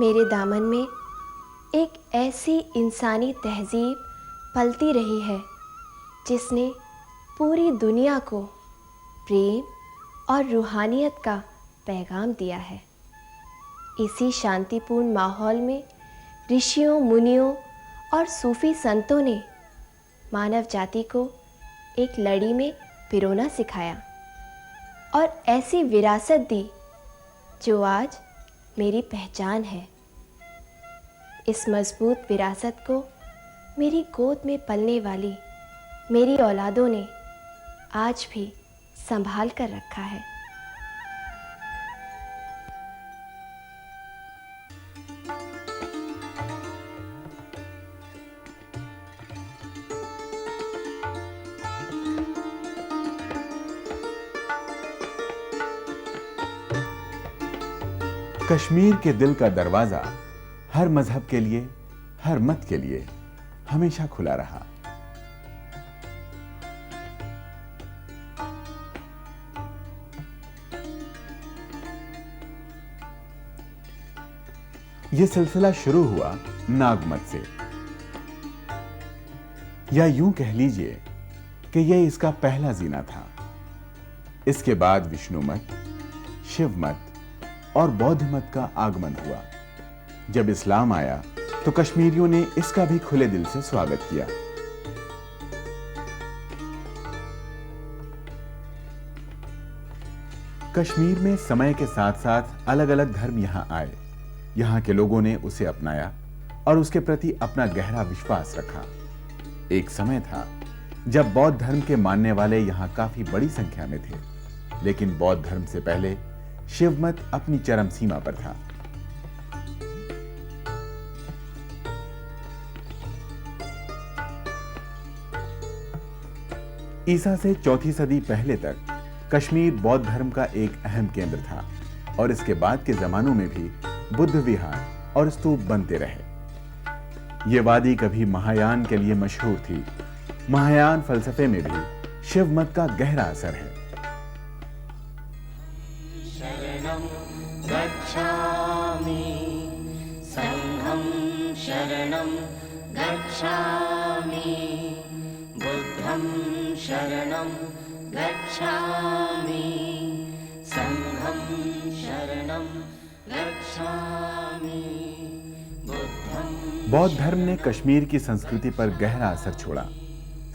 मेरे दामन में एक ऐसी इंसानी तहजीब पलती रही है जिसने पूरी दुनिया को प्रेम और रूहानियत का पैगाम दिया है। इसी शांतिपूर्ण माहौल में ऋषियों, मुनियों और सूफी संतों ने मानव जाति को एक लड़ी में पिरोना सिखाया और ऐसी विरासत दी जो आज मेरी पहचान है। इस मजबूत विरासत को मेरी गोद में पलने वाली मेरी औलादों ने आज भी संभाल कर रखा है। कश्मीर के दिल का दरवाजा हर मजहब के लिए, हर मत के लिए हमेशा खुला रहा। यह सिलसिला शुरू हुआ नागमत से, या यूं कह लीजिए कि यह इसका पहला जीना था। इसके बाद विष्णुमत, शिवमत और बौद्ध मत का आगमन हुआ। जब इस्लाम आया तो कश्मीरियों ने इसका भी खुले दिल से स्वागत किया। कश्मीर में समय के साथ साथ अलग अलग धर्म यहां आए। यहां के लोगों ने उसे अपनाया और उसके प्रति अपना गहरा विश्वास रखा। एक समय था जब बौद्ध धर्म के मानने वाले यहां काफी बड़ी संख्या में थे, लेकिन बौद्ध धर्म से पहले शिवमत अपनी चरम सीमा पर था। ईसा से चौथी सदी पहले तक कश्मीर बौद्ध धर्म का एक अहम केंद्र था और इसके बाद के जमानों में भी बुद्ध विहार और स्तूप बनते रहे। ये वादी कभी महायान के लिए मशहूर थी। महायान फलसफे में भी शिवमत का गहरा असर है। शरणं गच्छामि, संघं शरणं गच्छामि, बुद्धं शरणं गच्छामि, संघं शरणं गच्छामि, बुद्धं। बौद्ध धर्म ने कश्मीर की संस्कृति पर गहरा असर छोड़ा।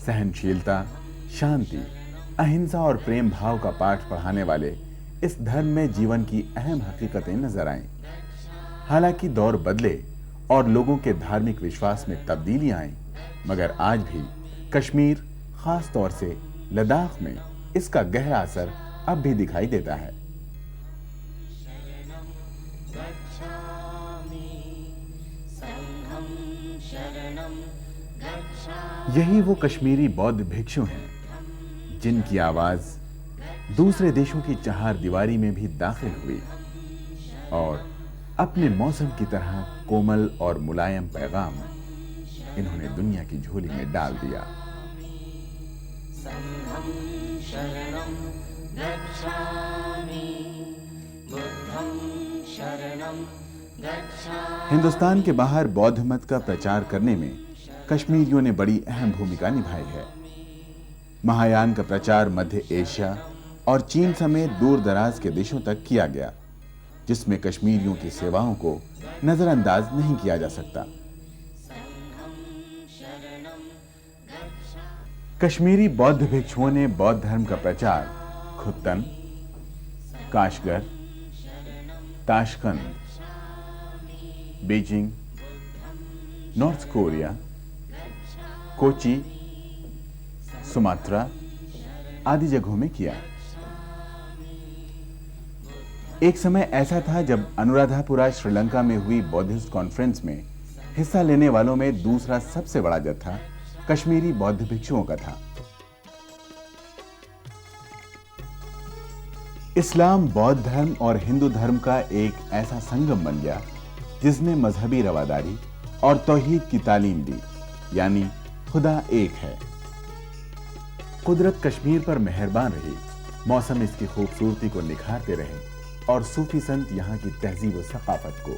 सहनशीलता, शांति, अहिंसा और प्रेम भाव का पाठ पढ़ाने वाले इस धर्म में जीवन की अहम हकीकतें नजर आईं। हालांकि दौर बदले और लोगों के धार्मिक विश्वास में तब्दीलियां आईं, मगर आज भी कश्मीर, खास तौर से लद्दाख में इसका गहरा असर अब भी दिखाई देता है। यही वो कश्मीरी बौद्ध भिक्षु हैं जिनकी आवाज दूसरे देशों की चार दीवारी में भी दाखिल हुई और अपने मौसम की तरह कोमल और मुलायम पैगाम इन्होंने दुनिया की झोली में डाल दिया। संघं शरणं गच्छामि, बुद्धं शरणं गच्छामि। हिंदुस्तान के बाहर बौद्ध मत का प्रचार करने में कश्मीरियों ने बड़ी अहम भूमिका निभाई है। महायान का प्रचार मध्य एशिया और चीन समेत दूर दराज के देशों तक किया गया, जिसमें कश्मीरियों की सेवाओं को नजरअंदाज नहीं किया जा सकता। कश्मीरी बौद्ध भिक्षुओं ने बौद्ध धर्म का प्रचार Khotan, Kashgar, Tashkent, Beijing, North Korea, Kochi, Sumatra आदि जगहों में किया। एक समय ऐसा था जब अनुराधापुरा श्रीलंका में हुई बौद्धिस्ट कॉन्फ्रेंस में हिस्सा लेने वालों में दूसरा सबसे बड़ा जत्था कश्मीरी बौद्ध भिक्षुओं का था। इस्लाम बौद्ध धर्म और हिंदू धर्म का एक ऐसा संगम बन गया जिसने मजहबी रवादारी और तौहीद की तालीम दी, यानी खुदा एक है। कुदरत कश्मीर पर मेहरबान रही, मौसम इसकी खूबसूरती को निखारते रहे और सूफी संत यहाँ की तहजीब और सकाफत को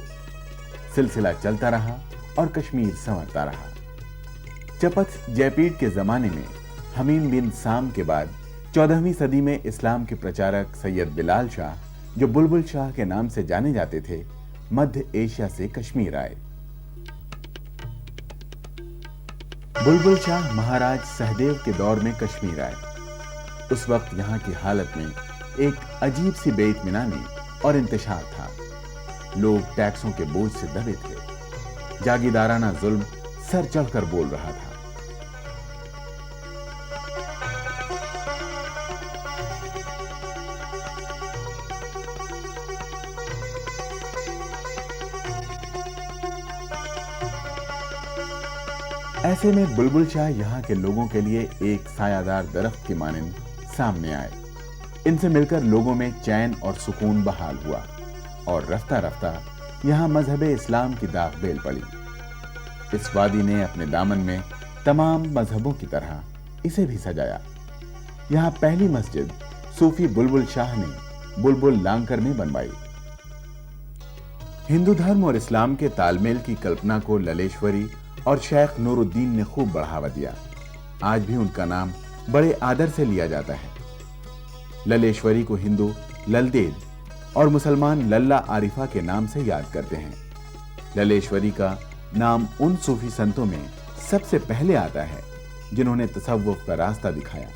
सिलसिला चलता रहा और कश्मीर संवरता रहा। चपथ जयपीड़ के जमाने में हमीम बिन साम के बाद 14वीं सदी में इस्लाम के प्रचारक सैयद बिलाल शाह, जो बुलबुल शाह के नाम से जाने जाते थे, मध्य एशिया से कश्मीर आए। बुलबुल शाह महाराज सहदेव के दौर में कश्मीर आए। उस वक्त यहाँ की हालत में एक अजीब सी बेइत्मीनानी और इंतशार था। लोग टैक्सों के बोझ से दबे थे। जागीदाराना जुल्म सर चढ़कर बोल रहा था। ऐसे में बुलबुल शाह यहाँ के लोगों के लिए एक सायादार दरख्त की मानिंद सामने आए। इनसे मिलकर लोगों में चैन और सुकून बहाल हुआ और रफ्ता रफ्ता यहाँ मजहबे इस्लाम की दाग बेल पड़ी। इस वादी ने अपने दामन में तमाम मजहबों की तरह इसे भी सजाया। यहाँ पहली मस्जिद सूफी बुलबुल शाह ने बुलबुल लांकर में बनवाई। हिंदू धर्म और इस्लाम के तालमेल की कल्पना को ललेश्वरी और शेख नूरुद्दीन ने खूब बढ़ावा दिया। आज भी उनका नाम बड़े आदर से लिया जाता है। ललेश्वरी को हिंदू ललदेद और मुसलमान लल्ला आरिफा के नाम से याद करते हैं। ललेश्वरी का नाम उन सूफी संतों में सबसे पहले आता है जिन्होंने तसव्वुफ का रास्ता दिखाया।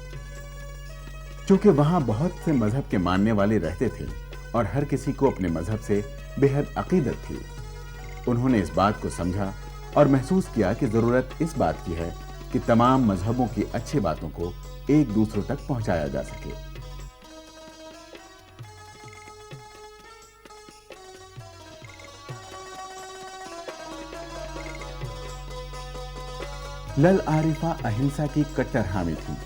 क्योंकि वहां बहुत से मजहब के मानने वाले रहते थे और हर किसी को अपने मजहब से बेहद अकीदत थी, उन्होंने इस बात को समझा और महसूस किया कि जरूरत इस बात की है कि तमाम मजहबों की अच्छी बातों को एक दूसरे तक पहुंचाया जा सके। लल आरिफा अहिंसा की कट्टर हामी थी।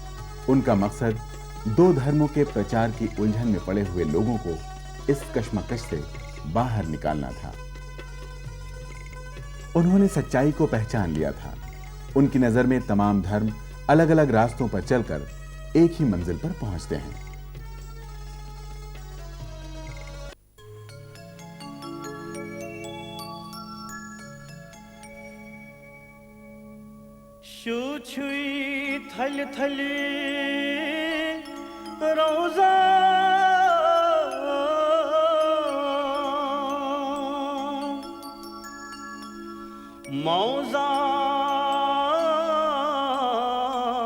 उनका मकसद दो धर्मों के प्रचार की उलझन में पड़े हुए लोगों को इस कश्मकश से बाहर निकालना था। उन्होंने सच्चाई को पहचान लिया था। उनकी नजर में तमाम धर्म अलग अलग रास्तों पर चलकर एक ही मंजिल पर पहुंचते हैं। शू छुई थल थल रोजा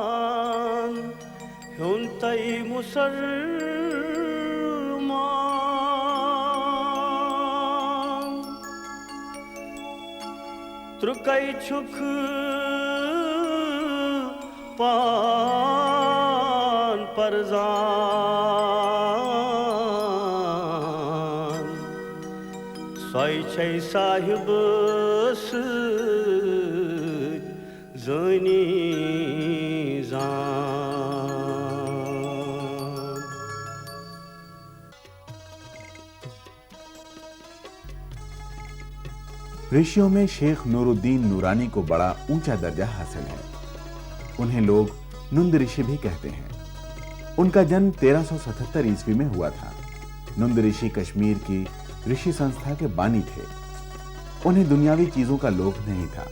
मौजान हुंतई मुसलमान त्रुकई छुक पान परजान सोई छै साहिब ज़नी जान। ऋषियों में शेख नूरुद्दीन नूरानी को बड़ा ऊंचा दर्जा हासिल है। उन्हें लोग नुंद ऋषि भी कहते हैं। उनका जन्म 1377 ईस्वी में हुआ था। नुंद ऋषि कश्मीर की ऋषि संस्था के बानी थे। उन्हें दुनियावी चीजों का लोभ नहीं था।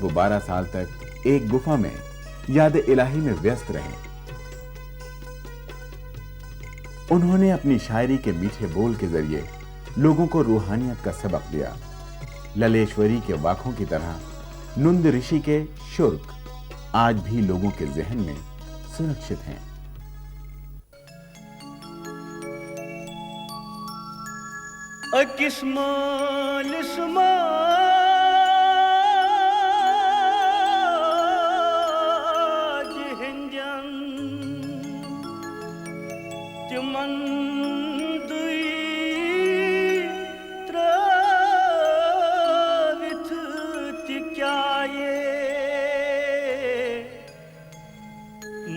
वो 12 साल तक एक गुफा में याद इलाही में व्यस्त रहे। उन्होंने अपनी शायरी के मीठे बोल के जरिए लोगों को रूहानियत का सबक दिया। ललेश्वरी के वाकों की तरह नुंद ऋषि के शुर्क आज भी लोगों के जहन में सुरक्षित हैं।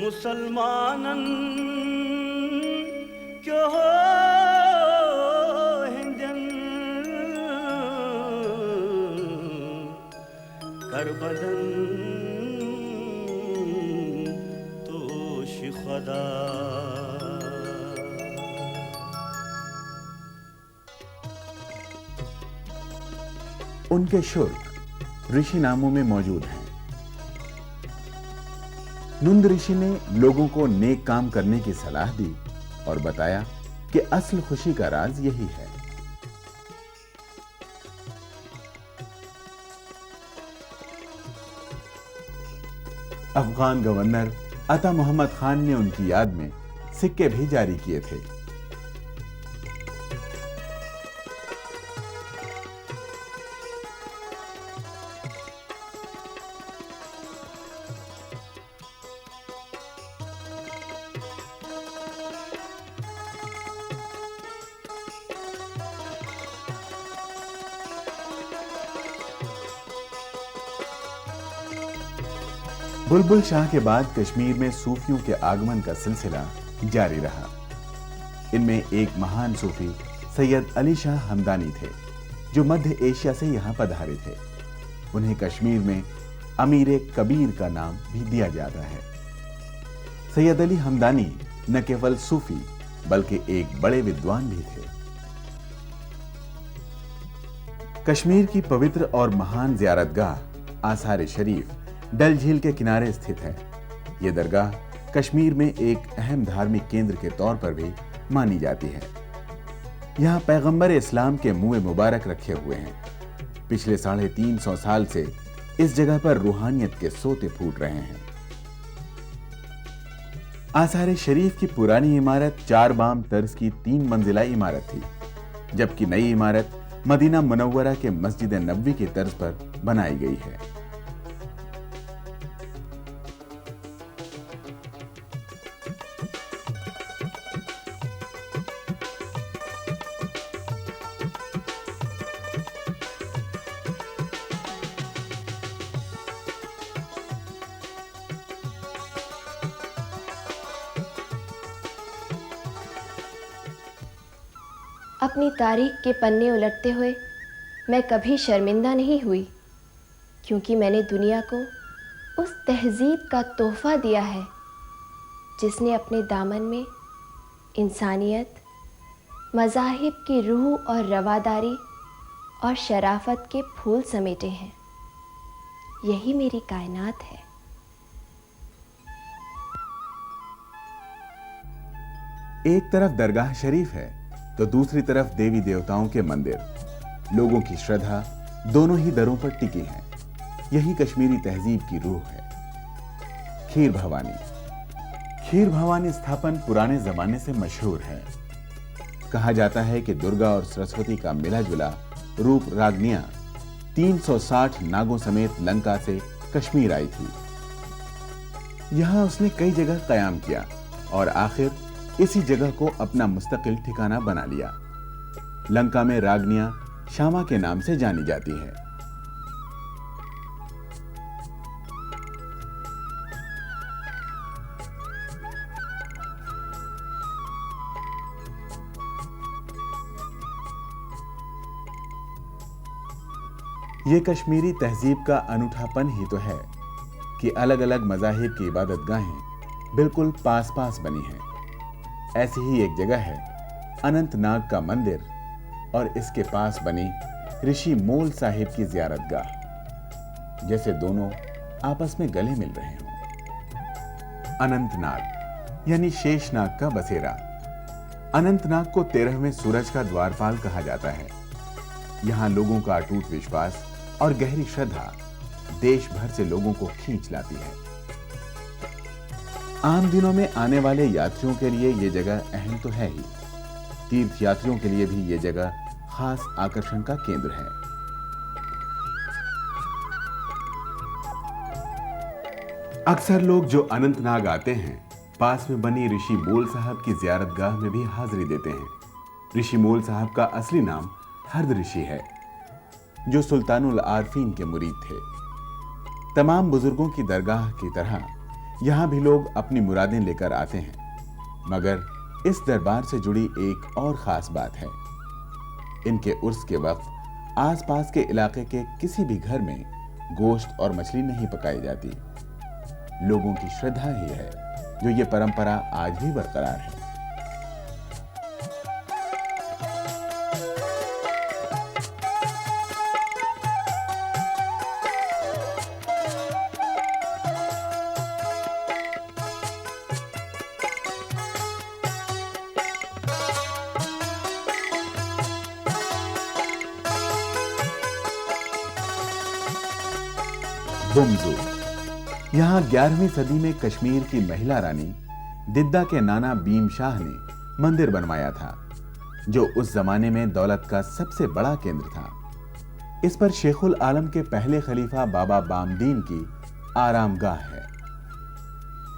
मुसलमानन क्यों हो हिंदन कर बदन तोश खुदा। उनके शुल्क ऋषि नामों में मौजूद हैं। नुंद ऋषि ने लोगों को नेक काम करने की सलाह दी और बताया कि असल खुशी का राज यही है। अफगान गवर्नर अता मोहम्मद खान ने उनकी याद में सिक्के भी जारी किए थे। बुलबुल शाह के बाद कश्मीर में सूफियों के आगमन का सिलसिला जारी रहा। इनमें एक महान सूफी सैयद अली शाह हमदानी थे, जो मध्य एशिया से यहां पधारे थे। उन्हें कश्मीर में अमीर कबीर का नाम भी दिया जाता है। सैयद अली हमदानी न केवल सूफी बल्कि एक बड़े विद्वान भी थे। कश्मीर की पवित्र और महान ज़ियारतगाह आसार शरीफ डल झील के किनारे स्थित है। यह दरगाह कश्मीर में एक अहम धार्मिक केंद्र के तौर पर भी मानी जाती है। यहाँ पैगंबर इस्लाम के मुँह मुबारक रखे हुए हैं। पिछले 350 साल से इस जगह पर रूहानियत के सोते फूट रहे हैं। आसार शरीफ की पुरानी इमारत 4 बाम तर्ज की 3 मंजिला इमारत थी, जबकि नई इमारत मदीना मुनव्वरा के मस्जिद नबवी की तर्ज पर बनाई गई है। अपनी तारीख के पन्ने उलटते हुए मैं कभी शर्मिंदा नहीं हुई, क्योंकि मैंने दुनिया को उस तहजीब का तोहफा दिया है जिसने अपने दामन में इंसानियत, मज़ाहिब की रूह और रवादारी और शराफत के फूल समेटे हैं। यही मेरी कायनात है। एक तरफ दरगाह शरीफ है तो दूसरी तरफ देवी देवताओं के मंदिर। लोगों की श्रद्धा दोनों ही दरों पर टिकी है। यही कश्मीरी तहजीब की रूह है। खीर भवानी। खीर भवानी स्थापन पुराने जमाने से मशहूर है। कहा जाता है कि दुर्गा और सरस्वती का मिला जुला रूप रागनिया 360 नागों समेत लंका से कश्मीर आई थी। यहां उसने कई जगह कयाम किया और आखिर इसी जगह को अपना मुस्तकिल ठिकाना बना लिया। लंका में रागनिया श्यामा के नाम से जानी जाती है। ये कश्मीरी तहजीब का अनूठापन ही तो है कि अलग अलग मज़ाहिब की इबादतगाहें बिल्कुल पास पास बनी हैं। ऐसी ही एक जगह है अनंतनाग का मंदिर और इसके पास बनी ऋषि मोल साहिब की ज़ियारतगाह, जैसे दोनों आपस में गले मिल रहे हों। अनंतनाग यानी शेषनाग का बसेरा। अनंतनाग को 13वें सूरज का द्वारपाल कहा जाता है। यहाँ लोगों का अटूट विश्वास और गहरी श्रद्धा देश भर से लोगों को खींच लाती है। आम दिनों में आने वाले यात्रियों के लिए ये जगह अहम तो है ही, तीर्थ यात्रियों के लिए भी ये जगह खास आकर्षण का केंद्र है। अक्सर लोग जो अनंतनाग आते हैं पास में बनी ऋषि मोल साहब की ज़ियारतगाह में भी हाजिरी देते हैं। ऋषि मोल साहब का असली नाम हर्द ऋषि है, जो सुल्तानुल आरफीन के मुरीद थे। तमाम बुजुर्गों की दरगाह की तरह यहाँ भी लोग अपनी मुरादें लेकर आते हैं, मगर इस दरबार से जुड़ी एक और ख़ास बात है। इनके उर्स के वक्त आसपास के इलाके के किसी भी घर में गोश्त और मछली नहीं पकाई जाती। लोगों की श्रद्धा ही है जो ये परंपरा आज भी बरकरार है। बुमजू। यहाँ 11वीं सदी में कश्मीर की महिला रानी दिद्दा के नाना बीम शाह ने मंदिर बनवाया था, जो उस जमाने में दौलत का सबसे बड़ा केंद्र था। इस पर शेखुल आलम के पहले खलीफा बाबा बामदीन की आरामगाह है।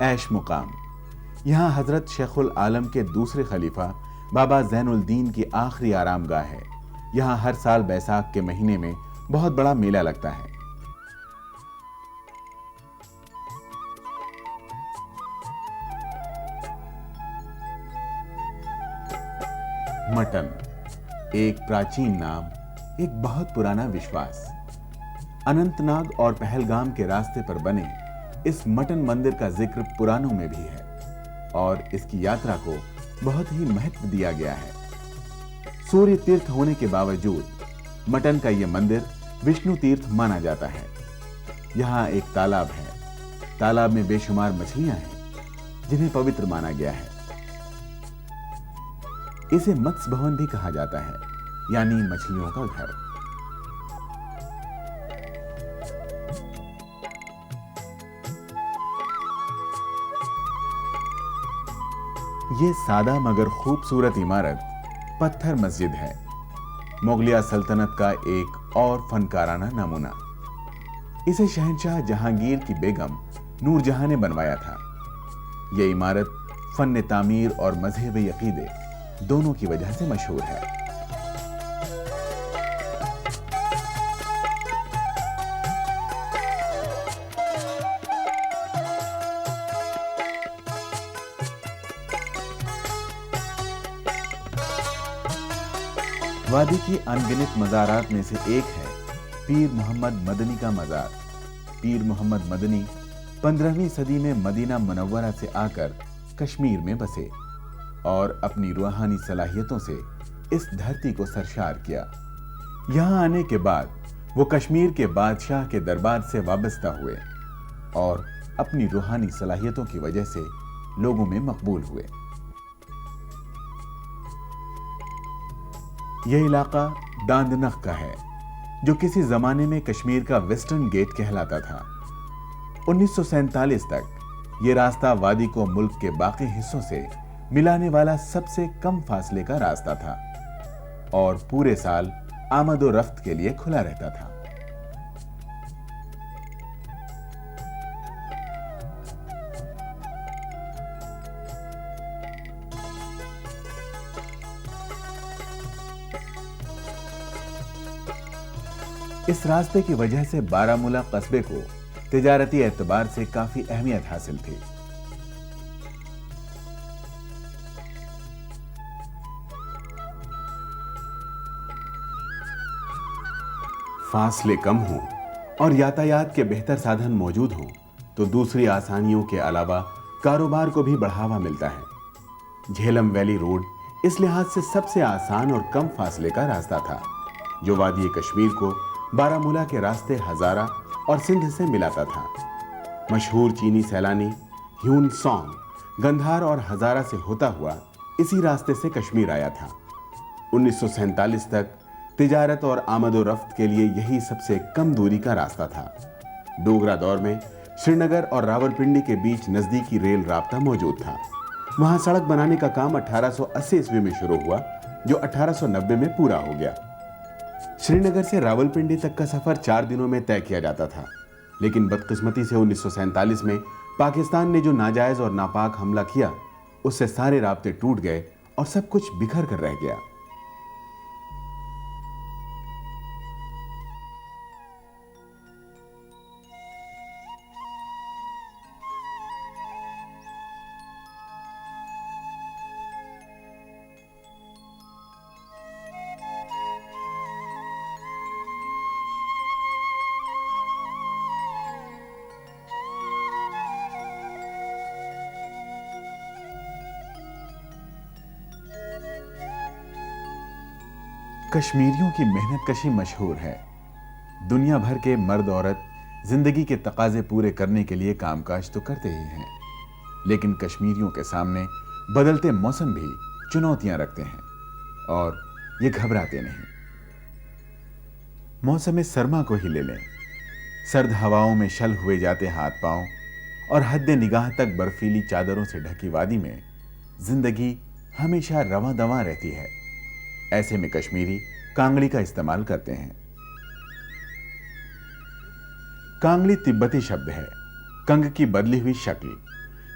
ऐश मुकाम। यहाँ हजरत शेखुल आलम के दूसरे खलीफा बाबा जैनुलदीन की आखिरी आरामगाह है। यहाँ हर साल बैसाख के महीने में बहुत बड़ा मेला लगता है। मटन, एक प्राचीन नाम, एक बहुत पुराना विश्वास। अनंतनाग और पहलगाम के रास्ते पर बने इस मटन मंदिर का जिक्र पुराणों में भी है और इसकी यात्रा को बहुत ही महत्व दिया गया है। सूर्य तीर्थ होने के बावजूद मटन का यह मंदिर विष्णु तीर्थ माना जाता है। यहाँ एक तालाब है। तालाब में बेशुमार मछलियां हैं जिन्हें पवित्र माना गया है। इसे मत्स्य भवन भी कहा जाता है, यानी मछलियों का घर। ये सादा मगर खूबसूरत इमारत पत्थर मस्जिद है, मुगलिया सल्तनत का एक और फनकाराना नमूना। इसे शहंशाह जहांगीर की बेगम नूरजहां ने बनवाया था। यह इमारत फन तामीर और मजहबी अकीदे दोनों की वजह से मशहूर है। वादी की अनगिनत मज़ारात में से एक है पीर मोहम्मद मदनी का मज़ार। पीर मोहम्मद मदनी 15वीं सदी में मदीना मुनव्वरा से आकर कश्मीर में बसे और अपनी रूहानी सलाहियतों से इस धरती को सरशार किया। यहाँ आने के बाद वो कश्मीर के बादशाह के दरबार से वाबस्ता हुए और अपनी रूहानी सलाहियतों की वजह से लोगों में मकबूल हुए। यह इलाका दांदनख का है, जो किसी जमाने में कश्मीर का वेस्टर्न गेट कहलाता था। 1947 तक यह रास्ता वादी को मुल्क के बाकी हिस्सों से मिलाने वाला सबसे कम फासले का रास्ता था और पूरे साल आमद और रफ्त के लिए खुला रहता था। इस रास्ते की वजह से बारामूला कस्बे को तिजारती एतबार से काफी अहमियत हासिल थी। फासले कम हों और यातायात के बेहतर साधन मौजूद हों तो दूसरी आसानियों के अलावा कारोबार को भी बढ़ावा मिलता है। झेलम वैली रोड इस लिहाज से सबसे आसान और कम फासले का रास्ता था, जो वादी कश्मीर को बारामूला के रास्ते हजारा और सिंध से मिलाता था। मशहूर चीनी सैलानी ह्यून सॉन्ग गंधार और हजारा से होता हुआ इसी रास्ते से कश्मीर आया था। 1947 तक तिजारत और आमद और रफ्त के लिए यही सबसे कम दूरी का रास्ता था। डोगरा दौर में श्रीनगर और रावलपिंडी के बीच नजदीकी रेल राब्ता मौजूद था। वहां सड़क बनाने का काम 1880 ईस्वी में शुरू हुआ, जो 1890 में पूरा हो गया। श्रीनगर से रावलपिंडी तक का सफर 4 दिनों में तय किया जाता था, लेकिन बदकिस्मती से 1947 में पाकिस्तान ने जो नाजायज और नापाक हमला किया, उससे सारे राब्ते टूट गए और सब कुछ बिखर कर रह गया। कश्मीरियों की मेहनत कशी मशहूर है। दुनिया भर के मर्द औरत जिंदगी के तकाजे पूरे करने के लिए कामकाज तो करते ही हैं, लेकिन कश्मीरियों के सामने बदलते मौसम भी चुनौतियां रखते हैं और ये घबराते नहीं। मौसम सरमा को ही ले लें। सर्द हवाओं में शल हुए जाते हाथ पांव और हद निगाह तक बर्फीली चादरों से ढकी वादी में जिंदगी हमेशा रवां दवां रहती है। ऐसे में कश्मीरी कांगड़ी का इस्तेमाल करते हैं। कांगड़ी तिब्बती शब्द है, कंग की बदली हुई शक्ल।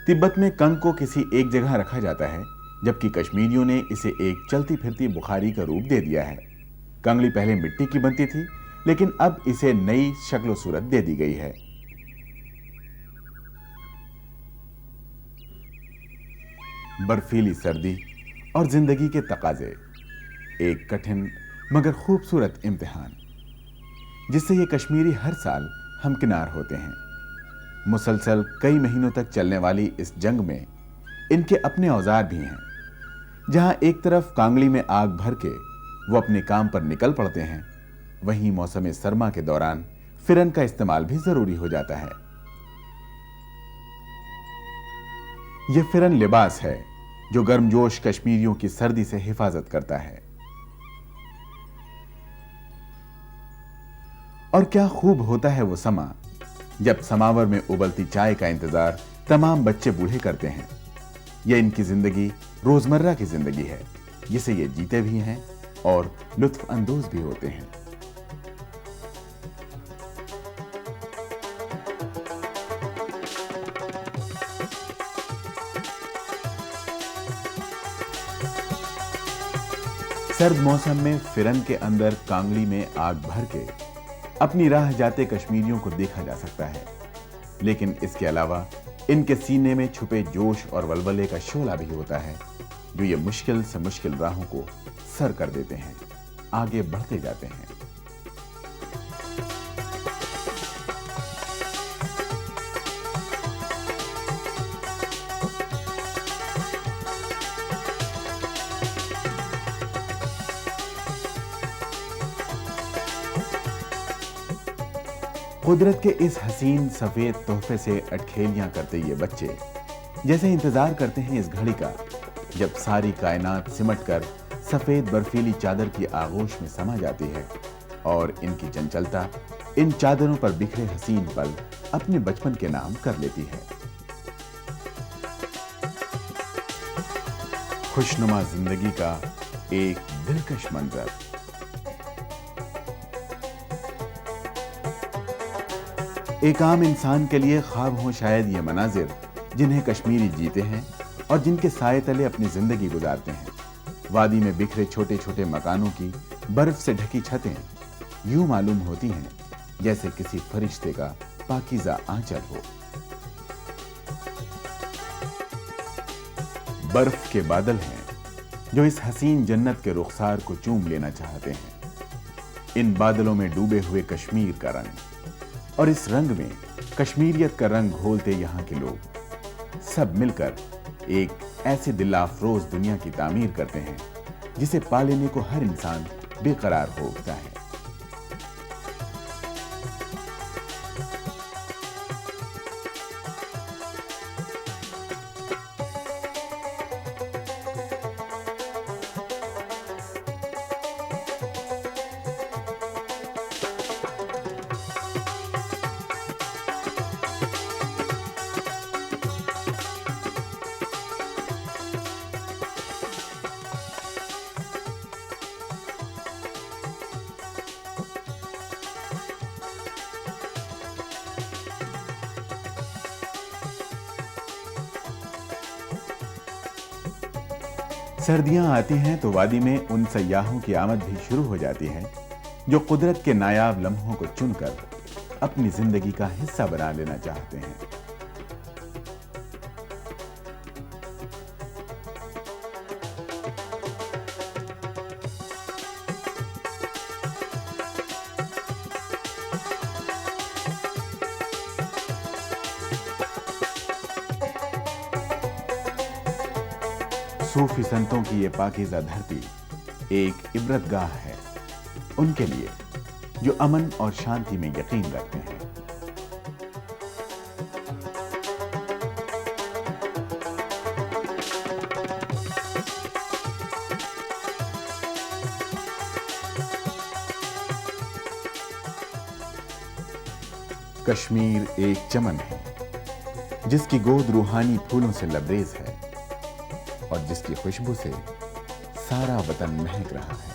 तिब्बत में कंग को किसी एक जगह रखा जाता है, जबकि कश्मीरियों ने इसे एक चलती फिरती बुखारी का रूप दे दिया है। कांगड़ी पहले मिट्टी की बनती थी, लेकिन अब इसे नई शक्ल सूरत दे दी गई है। बर्फीली सर्दी और जिंदगी के तकाजे, एक कठिन मगर खूबसूरत इम्तिहान, जिससे ये कश्मीरी हर साल हमकिनार होते हैं। मुसलसल कई महीनों तक चलने वाली इस जंग में इनके अपने औजार भी हैं। जहां एक तरफ कांगड़ी में आग भर के वो अपने काम पर निकल पड़ते हैं, वहीं मौसम सरमा के दौरान फिरन का इस्तेमाल भी जरूरी हो जाता है। यह फिरन लिबास है जो गर्मजोश कश्मीरियों की सर्दी से हिफाजत करता है। और क्या खूब होता है वो समा जब समावर में उबलती चाय का इंतजार तमाम बच्चे बूढ़े करते हैं। यह इनकी जिंदगी रोजमर्रा की जिंदगी है, जिसे ये जीते भी हैं और लुत्फ अंदोज भी होते हैं। सर्द मौसम में फिरन के अंदर कांगड़ी में आग भर के अपनी राह जाते कश्मीरियों को देखा जा सकता है, लेकिन इसके अलावा इनके सीने में छुपे जोश और वलवले का शोला भी होता है, जो ये मुश्किल से मुश्किल राहों को सर कर देते हैं, आगे बढ़ते जाते हैं। कुदरत के इस हसीन सफेद तोहफे से अटखेलियां करते ये बच्चे जैसे इंतजार करते हैं इस घड़ी का, जब सारी कायनात सिमटकर सफेद बर्फीली चादर की आगोश में समा जाती है और इनकी चंचलता इन चादरों पर बिखरे हसीन पल अपने बचपन के नाम कर लेती है। खुशनुमा जिंदगी का एक दिलकश मंजर। एक आम इंसान के लिए ख्वाब हो शायद ये मनाजिर जिन्हें कश्मीरी जीते हैं और जिनके साए तले अपनी जिंदगी गुजारते हैं। वादी में बिखरे छोटे छोटे मकानों की बर्फ से ढकी छतें यूं मालूम होती हैं जैसे किसी फरिश्ते का पाकीज़ा आंचल हो। बर्फ के बादल हैं जो इस हसीन जन्नत के रुखसार को चूम लेना चाहते हैं। इन बादलों में डूबे हुए कश्मीर का रंग, और इस रंग में कश्मीरियत का रंग घोलते यहाँ के लोग सब मिलकर एक ऐसे दिलाफरोज दुनिया की तामीर करते हैं जिसे पा लेने को हर इंसान बेकरार हो उठता है। सर्दियां आती हैं तो वादी में उन सयाहों की आमद भी शुरू हो जाती है जो कुदरत के नायाब लम्हों को चुनकर अपनी जिंदगी का हिस्सा बना लेना चाहते हैं। सूफी संतों की ये पाकीज़ा धरती एक इबरतगाह है उनके लिए जो अमन और शांति में यकीन रखते हैं। कश्मीर एक चमन है जिसकी गोद रूहानी फूलों से लबरेज है और जिसकी खुशबू से सारा वतन महक रहा है।